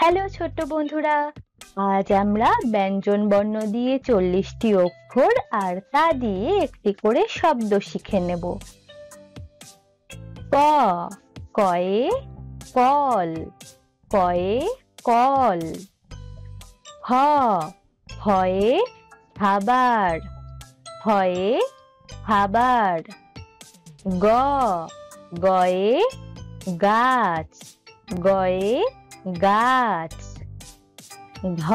Hello ছোট্ট বন্ধুরা, আজ আমরা ব্যঞ্জন বর্ণ দিয়ে 40টি অক্ষর আর তা দিয়ে একটি করে শব্দ শিখে নেব। ক, কয়ে কল, কয়ে কল। হ, হয়ে খাবার, হয়ে খাবার। গ, গয়ে গাছ, গয়ে গাছ। ঘ,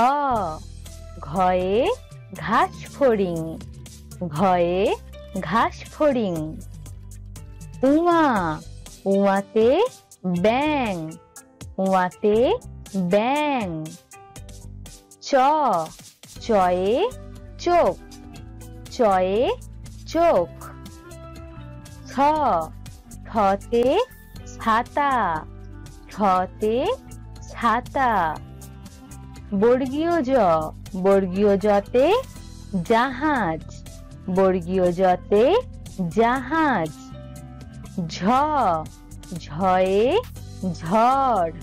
ঘয়ে ঘাস ফড়িং, ঘয়ে ঘাস ফড়িং। উমা, উমাতে ব্যাং, উমাতে ব্যাং। চ, চয়ে চোখ, চয়ে চোখ। ছ, ছতে ছাতা, ছতে ছাতা। বর্গীয় জ, বর্গীয় জতে জাহাজ, বর্গীয় জতে জাহাজ। ঝ, ঝয়ে ঝড়,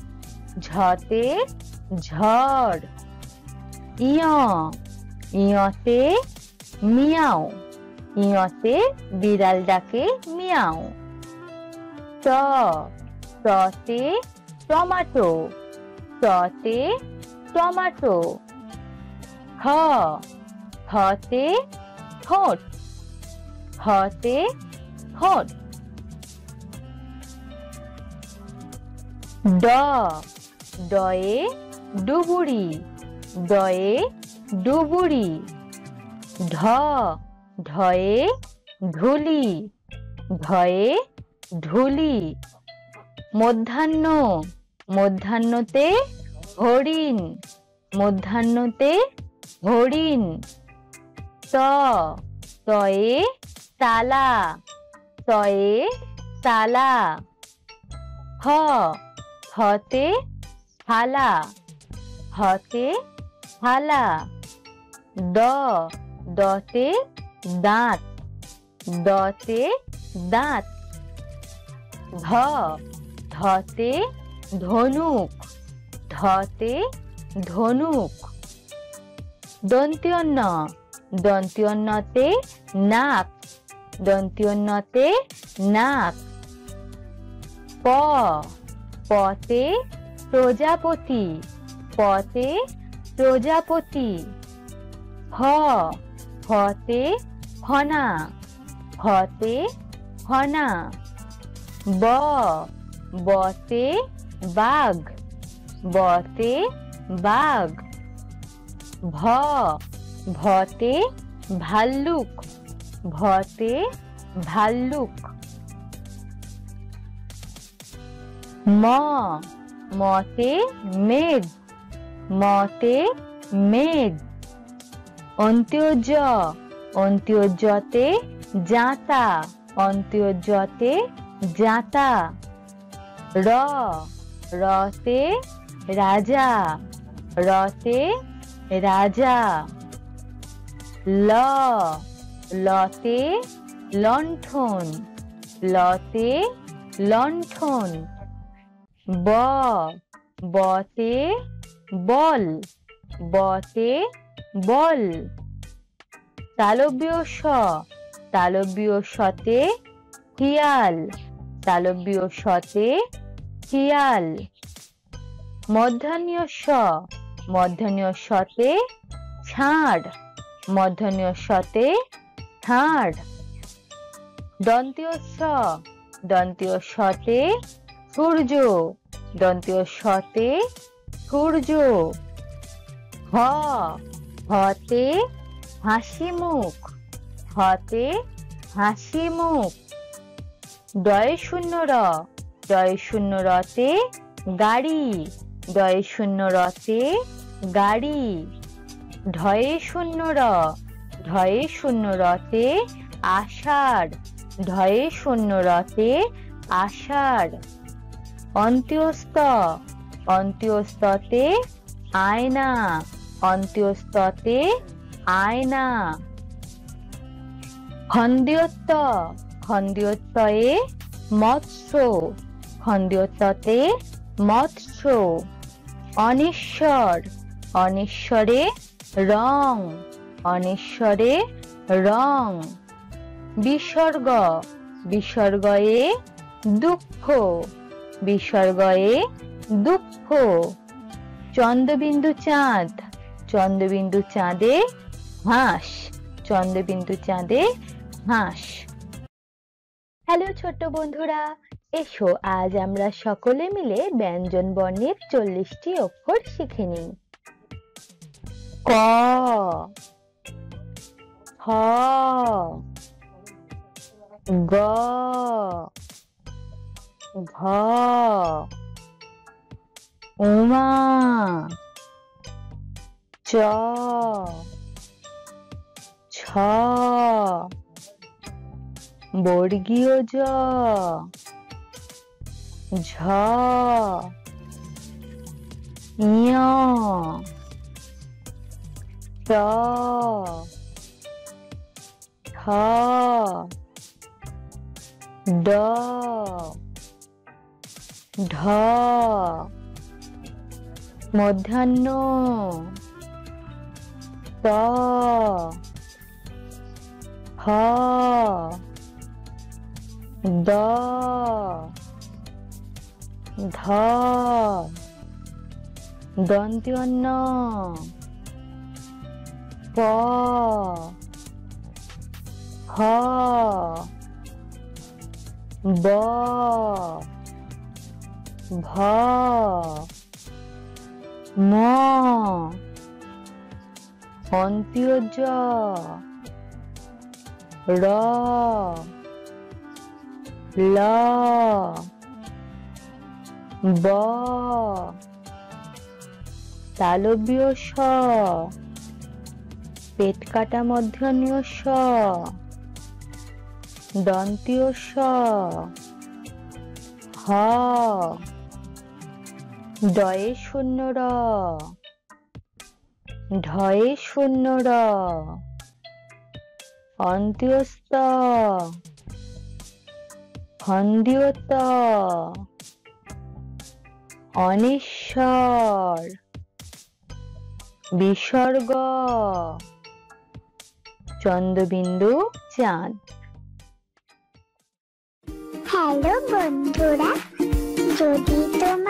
ঝতে ঝড়। ইয়, ইয়তে মিয়াও, ইয়তে বিড়াল ডাকে মিয়াও। ট, টতে টমাটো, টতে টমাটো। ঠ, ঠতে ঠোঁট, ঠতে ঠোঁট। ড, ডয়ে ডুবুরি, ডয়ে ডুবুরি। ঢ, ঢয়ে ঢুলি, ঢয়ে ঢুলি। মধ্যাহ্ন, মধ্যাহ্নতে হরিণ, মধ্যাহ্নতে হরিণ। ত, তয়ে তালা, তয়ে তালা। হ, হতে থালা, হতে থালা। দ, দতে দাঁত, দতে দাঁত। ধ, ধতে ধনুক, ধতে ধনুক। দন্ত্য ন, দন্ত্য নতে নাক, দন্ত্য নতে নাক। প, পতে প্রজাপতি, পতে প্রজাপতি। ফ, ফতে ফনা, ফতে ফনা। ব, বতে বাঘ, বতে বাঘ। ভ, ভতে ভাল্লুক, ভতে ভাল্লুক। ম, মতে মেঘ, মতে মেঘ। অন্ত্যোজ, অন্ত্যোজতে জাঁতা, অন্ত্যোজতে জাঁতা। র, রতে রাজা, রতে রাজা। ল, লতে লণ্ঠন, লতে লণ্ঠন। ব, বতে বল, বতে বল। তালব্য স, তালব্য সতে শিয়াল, তালব্য সতে শিয়াল। মধ্যাহ্ন স, মধ্যাহ্ন সতে ষাঁড়, মধ্যাহ্ন সতে ষাঁড়। দন্ত্য স, দন্ত্য সতে সূর্য, দন্ত্য সতে সূর্য। হ, হতে হাসি মুখ, হতে হাসি মুখ। ডয়ে শূন্য র, ডয়ে শূন্য রতে গাড়ি, ডয়ে শূন্য রতে গাড়ি। ঢয়ে শূন্য র, ঢয়ে শূন্য রতে আষাঢ়, ঢয়ে শূন্য রতে আষাঢ়। অন্ত্যস্ত, অন্ত্যস্ততে আয়না, অন্ত্যস্ততে আয়না। খন্দ্যোত, খন্দ্যোতয়ে মৎস্য, খন্দ্যোততে মৎস্য। অনিশ্বর, অনিশ্বরে রং, অনিশ্বরে রং। বিসর্গ, বিসর্গয়ে দুঃখ, বিসর্গয়ে দুঃখ। চন্দ্রবিন্দু চাঁদ, চন্দ্রবিন্দু চাঁদে হাঁস, চন্দ্রবিন্দু চাঁদে হাঁস। হ্যালো ছোট্ট বন্ধুরা, এসো আজ আমরা সকলে মিলে ব্যঞ্জন বর্ণের 40টি অক্ষর শিখে নিই। ক, খ, গ, ঘ, উমা, চ, ছ, বর্গীয় জ, ঝ, ঞ, ট, ঠ, ড, ঢ। মধ্যাহ্ন ত, হ, দ, ধ। দন্ত্য ন, প, হ, ব, ভ, ম। অন্ত্য জ, র, ল, ব। তালব্য স, পেট কাটা মূর্ধন্য স। দন্ত্য স, হ। ডয়ে শূন্য র, ঢয়ে শূন্য র। অন্ত্যস্ত, হন্দ্য ত। অনিশ্বর, বিসর্গ, চন্দ্রবিন্দু চাঁদ। হ্যালো বন্ধুরা, যদি তোমরা